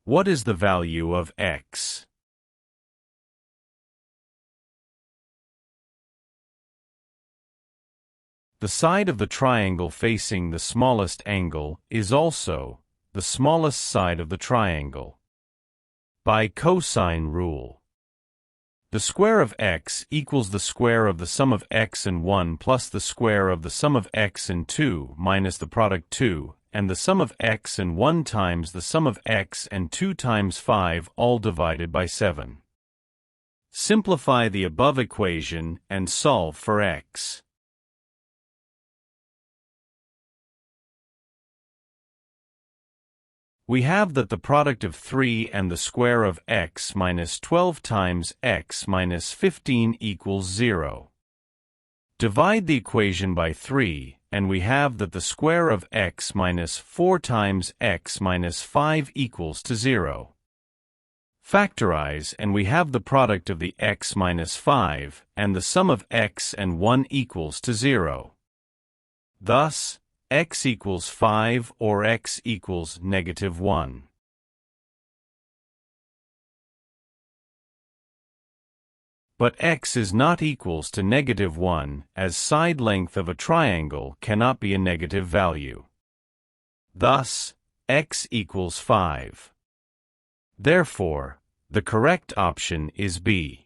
What is the value of x? The side of the triangle facing the smallest angle is also the smallest side of the triangle. By cosine rule, the square of x equals the square of the sum of x and 1 plus the square of the sum of x and 2 minus the product 2, and the sum of x and 1 times the sum of x and 2 times 5, all divided by 7. Simplify the above equation and solve for x. We have that the product of 3 and the square of x minus 12 times x minus 15 equals 0. Divide the equation by 3, and we have that the square of x minus 4 times x minus 5 equals to 0. Factorize, and we have the product of the x minus 5 and the sum of x and 1 equals to 0. Thus, x equals 5 or x equals -1. But x is not equals to -1, as side length of a triangle cannot be a negative value. Thus, x equals 5. Therefore, the correct option is B.